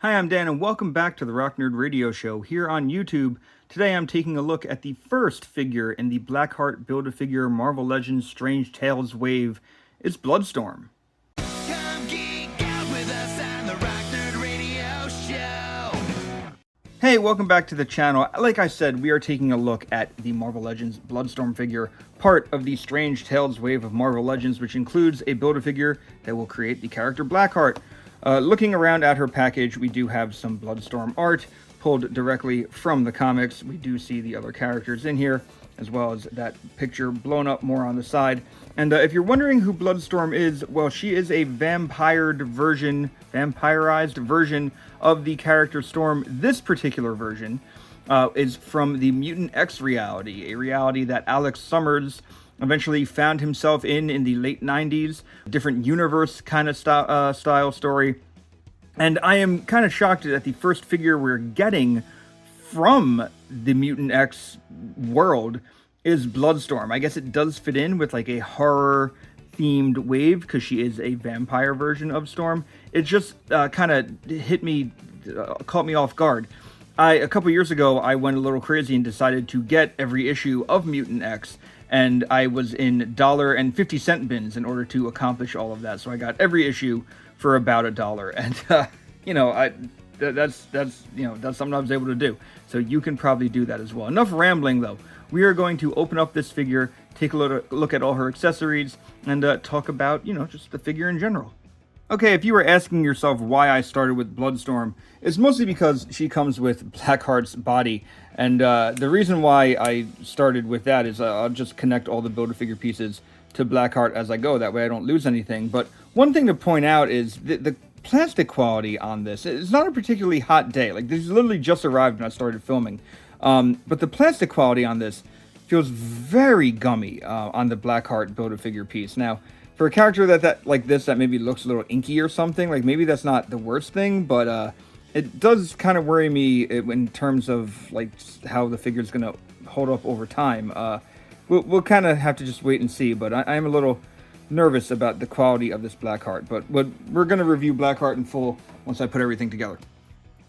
Hi, I'm Dan, and welcome back to the Rock Nerd Radio Show here on YouTube. Today I'm taking a look at the first figure in the Blackheart Build-A-Figure Marvel Legends Strange Tales wave. It's Bloodstorm. Come geek out with us on the Rock Nerd Radio Show. Hey, welcome back to the channel. Like I said, we are taking a look at the Marvel Legends Bloodstorm figure, part of the Strange Tales wave of Marvel Legends, which includes a Build-A-Figure that will create the character Blackheart. Looking around at her package, we do have some Bloodstorm art pulled directly from the comics. We do see the other characters in here, as well as that picture blown up more on the side. And if you're wondering who Bloodstorm is, well, she is a vampirized version of the character Storm. This particular version is from the Mutant X reality, a reality that Alex Summers eventually found himself in the late 90s, different universe kind of style story. And I am kind of shocked at the first figure we're getting from the Mutant X world is Bloodstorm. I guess it does fit in with like a horror themed wave because she is a vampire version of Storm. It just kind of caught me off guard. A couple years ago, I went a little crazy and decided to get every issue of Mutant X, and I was in $1.50 bins in order to accomplish all of that. So I got every issue for about $1, and that's something I was able to do. So you can probably do that as well. Enough rambling though. We are going to open up this figure, take a look at all her accessories, and talk about just the figure in general. Okay, if you were asking yourself why I started with Bloodstorm, it's mostly because she comes with Blackheart's body. And the reason why I started with that is I'll just connect all the Build-A-Figure pieces to Blackheart as I go. That way I don't lose anything. But one thing to point out is the plastic quality on this. It's not a particularly hot day. Like, this literally just arrived when I started filming. But the plastic quality on this feels very gummy on the Blackheart Build-A-Figure piece. Now, for a character that maybe looks a little inky or something, like maybe that's not the worst thing, but it does kind of worry me in terms of like how the figure's gonna hold up over time. We'll kind of have to just wait and see, but I'm a little nervous about the quality of this Blackheart. But we're gonna review Blackheart in full once I put everything together.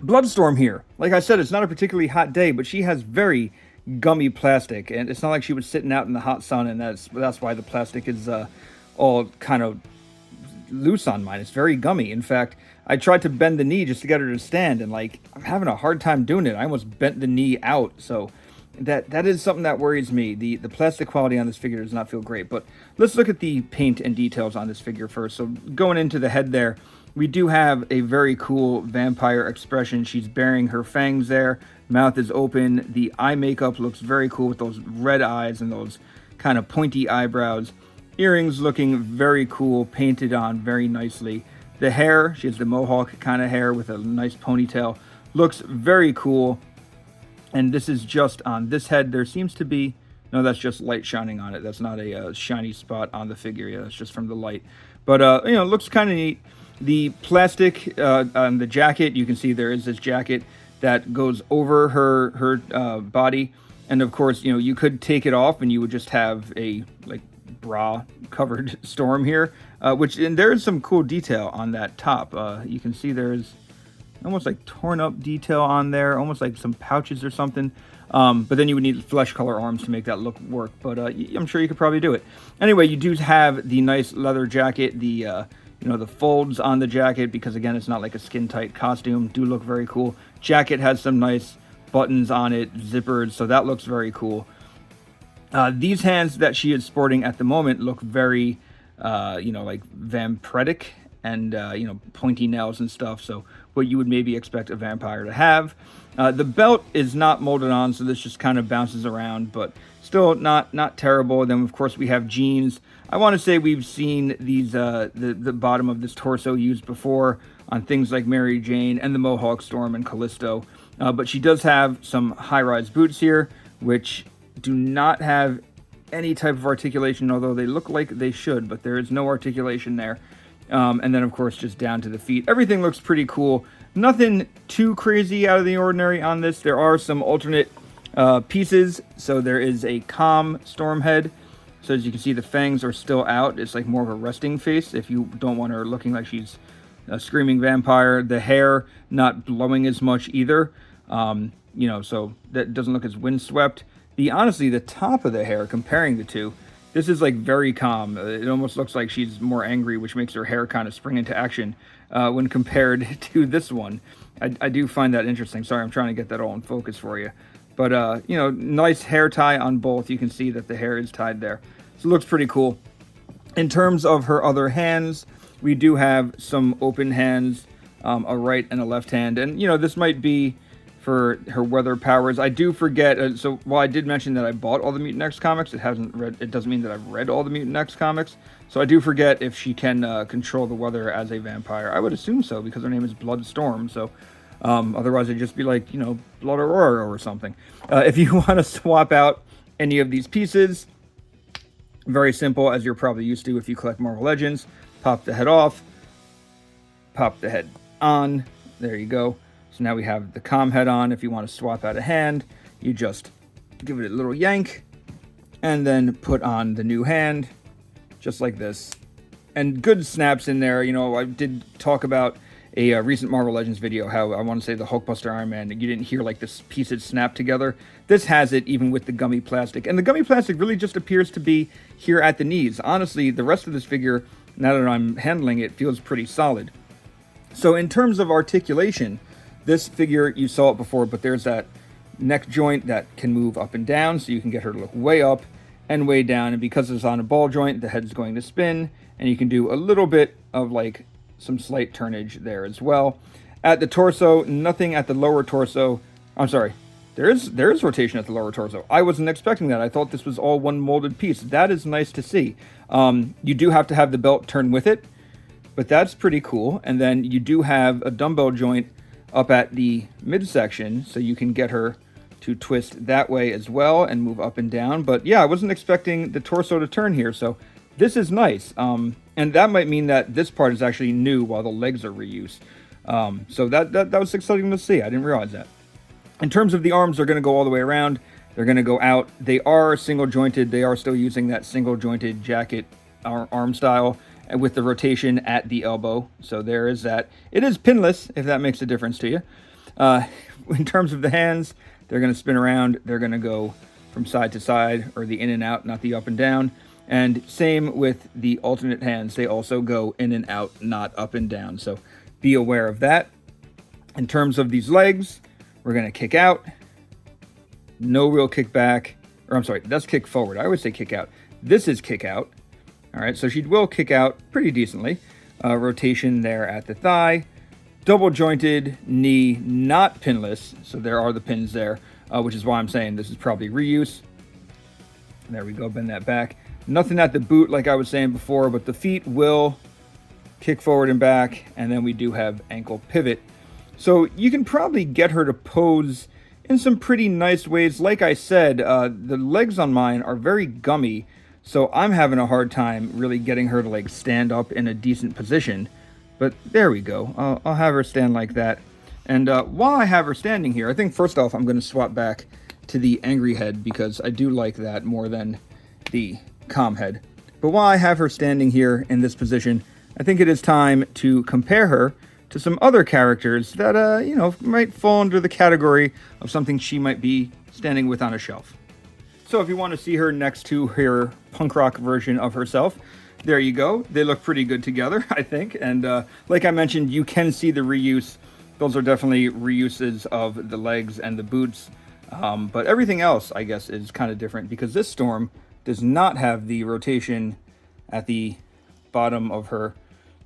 Bloodstorm here, like I said, it's not a particularly hot day, but she has very gummy plastic, and it's not like she was sitting out in the hot sun, and that's why the plastic is all kind of loose on mine. It's very gummy. In fact, I tried to bend the knee just to get her to stand, and like I'm having a hard time doing it. I almost bent the knee out, so that is something that worries me. The plastic quality on this figure does not feel great. But let's look at the paint and details on this figure first. So going into the head there, we do have a very cool vampire expression. She's baring her fangs there. Mouth is open. The eye makeup looks very cool with those red eyes and those kind of pointy eyebrows. Earrings looking very cool, painted on very nicely. The hair, she has the mohawk kind of hair with a nice ponytail. Looks very cool. And this is just on this head. There seems to be, no, that's just light shining on it. That's not a shiny spot on the figure. Yeah, that's just from the light. But, looks kind of neat. The plastic on the jacket, you can see there is this jacket that goes over her body. And of course, you could take it off and you would just have a, bra covered Storm here, and there is some cool detail on that top. You can see there's almost like torn up detail on there, almost like some pouches or something. But then you would need flesh color arms to make that look work, but I'm sure you could probably do it. Anyway, you do have the nice leather jacket, the folds on the jacket, because again, it's not like a skin tight costume, do look very cool. Jacket has some nice buttons on it, zippers, so that looks very cool. These hands that she is sporting at the moment look very, like vampiretic and, pointy nails and stuff. So what you would maybe expect a vampire to have. The belt is not molded on, so this just kind of bounces around, but still not terrible. Then, of course, we have jeans. I want to say we've seen these, the bottom of this torso used before on things like Mary Jane and the Mohawk Storm and Callisto. But she does have some high-rise boots here, which do not have any type of articulation, although they look like they should, but there is no articulation there. And then, of course, just down to the feet. Everything looks pretty cool. Nothing too crazy out of the ordinary on this. There are some alternate pieces. So there is a calm Storm head. So as you can see, the fangs are still out. It's like more of a resting face if you don't want her looking like she's a screaming vampire. The hair not blowing as much either. You know, so that doesn't look as windswept. Honestly, the top of the hair, comparing the two, this is like very calm. It almost looks like she's more angry, which makes her hair kind of spring into action when compared to this one. I do find that interesting. Sorry, I'm trying to get that all in focus for you. But, you know, nice hair tie on both. You can see that the hair is tied there. So it looks pretty cool. In terms of her other hands, we do have some open hands, a right and a left hand. And, you know, this might be for her weather powers. I do forget, so while I did mention that I bought all the Mutant X comics, it doesn't mean that I've read all the Mutant X comics. So I do forget if she can control the weather as a vampire. I would assume so, because her name is Bloodstorm, so otherwise it'd just be like, you know, Blood Aurora or something. If you want to swap out any of these pieces, very simple, as you're probably used to if you collect Marvel Legends. Pop the head off, pop the head on, there you go. So now we have the comm head on. If you want to swap out a hand, you just give it a little yank and then put on the new hand, just like this. And good snaps in there. You know, I did talk about a recent Marvel Legends video, how I want to say the Hulkbuster Iron Man, you didn't hear like the pieces snap together. This has it even with the gummy plastic. And the gummy plastic really just appears to be here at the knees. Honestly, the rest of this figure, now that I'm handling it, feels pretty solid. So in terms of articulation, this figure, you saw it before, but there's that neck joint that can move up and down, so you can get her to look way up and way down. And because it's on a ball joint, the head's going to spin, and you can do a little bit of like some slight turnage there as well. At the torso, nothing at the lower torso. I'm sorry, there is rotation at the lower torso. I wasn't expecting that. I thought this was all one molded piece. That is nice to see. You do have to have the belt turn with it, but that's pretty cool. And then you do have a dumbbell joint up at the midsection, so you can get her to twist that way as well and move up and down. But yeah, I wasn't expecting the torso to turn here, so this is nice. And that might mean that this part is actually new while the legs are reused. So that was exciting to see. I didn't realize that. In terms of the arms, they're going to go all the way around. They're going to go out. They are single jointed. They are still using that single jointed jacket arm style, with the rotation at the elbow. So there is that. It is pinless, if that makes a difference to you. In terms of the hands, they're going to spin around. They're going to go from side to side, or the in and out, not the up and down. And same with the alternate hands. They also go in and out, not up and down. So be aware of that. In terms of these legs, we're going to kick out. No real kick back. Or I'm sorry, that's kick forward. I always say kick out. This is kick out. All right, so she will kick out pretty decently. Rotation there at the thigh. Double jointed knee, not pinless. So there are the pins there, which is why I'm saying this is probably reuse. There we go, bend that back. Nothing at the boot like I was saying before, but the feet will kick forward and back. And then we do have ankle pivot. So you can probably get her to pose in some pretty nice ways. Like I said, the legs on mine are very gummy. So I'm having a hard time really getting her to like stand up in a decent position. But there we go. I'll have her stand like that. And while I have her standing here, I think first off, I'm going to swap back to the angry head, because I do like that more than the calm head. But while I have her standing here in this position, I think it is time to compare her to some other characters that, you know, might fall under the category of something she might be standing with on a shelf. So if you want to see her next to her punk rock version of herself, there you go. They look pretty good together, I think. And like I mentioned, you can see the reuse. Those are definitely reuses of the legs and the boots. But everything else, I guess, is kind of different, because this Storm does not have the rotation at the bottom of her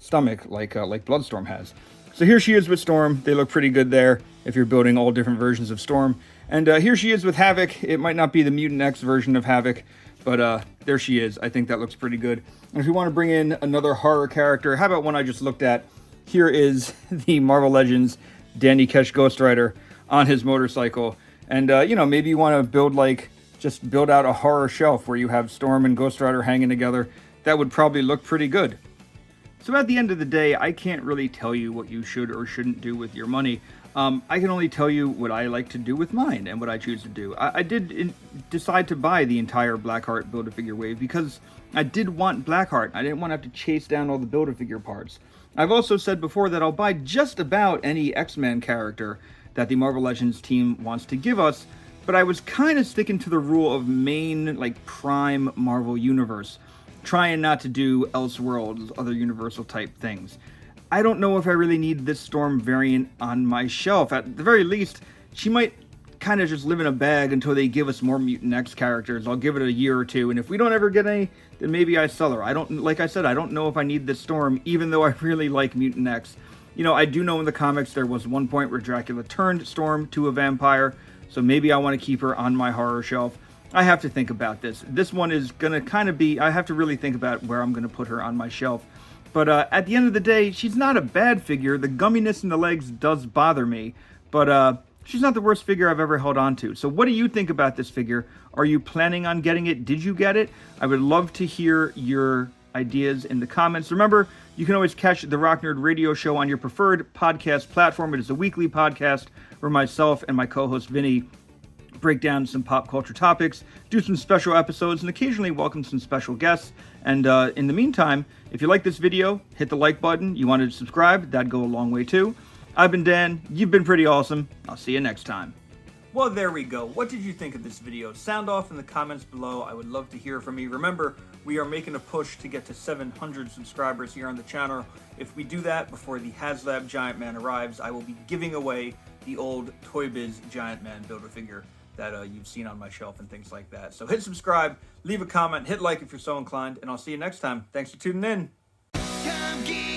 stomach like Bloodstorm has. So here she is with Storm. They look pretty good there if you're building all different versions of Storm. And here she is with Havoc. It might not be the Mutant X version of Havoc, but there she is. I think that looks pretty good. And if you want to bring in another horror character, how about one I just looked at? Here is the Marvel Legends Danny Kesh Ghost Rider on his motorcycle. And, you know, maybe you want to just build out a horror shelf where you have Storm and Ghost Rider hanging together. That would probably look pretty good. So at the end of the day, I can't really tell you what you should or shouldn't do with your money. I can only tell you what I like to do with mine and what I choose to do. I did decide to buy the entire Blackheart Build-A-Figure wave because I did want Blackheart. I didn't want to have to chase down all the Build-A-Figure parts. I've also said before that I'll buy just about any X-Men character that the Marvel Legends team wants to give us, but I was kind of sticking to the rule of main, like, prime Marvel Universe, trying not to do Elseworlds, other Universal type things. I don't know if I really need this Storm variant on my shelf. At the very least, she might kind of just live in a bag until they give us more Mutant X characters. I'll give it a year or two, and if we don't ever get any, then maybe I sell her. Like I said, I don't know if I need this Storm, even though I really like Mutant X. You know, I do know in the comics there was one point where Dracula turned Storm to a vampire, so maybe I want to keep her on my horror shelf. I have to think about this. This one is going to kind of be, I have to really think about where I'm going to put her on my shelf. But at the end of the day, she's not a bad figure. The gumminess in the legs does bother me, but she's not the worst figure I've ever held on to. So what do you think about this figure? Are you planning on getting it? Did you get it? I would love to hear your ideas in the comments. Remember, you can always catch the Rock Nerd Radio Show on your preferred podcast platform. It is a weekly podcast where myself and my co-host Vinny break down some pop culture topics, do some special episodes, and occasionally welcome some special guests. And in the meantime, if you like this video, hit the like button. You wanted to subscribe, that'd go a long way too. I've been Dan. You've been pretty awesome. I'll see you next time. Well, there we go. What did you think of this video? Sound off in the comments below. I would love to hear from you. Remember, we are making a push to get to 700 subscribers here on the channel. If we do that before the HasLab Giant Man arrives, I will be giving away the old Toy Biz Giant Man Build-A-Figure that you've seen on my shelf and things like that. So hit subscribe, leave a comment, hit like if you're so inclined, and I'll see you next time. Thanks for tuning in. Come get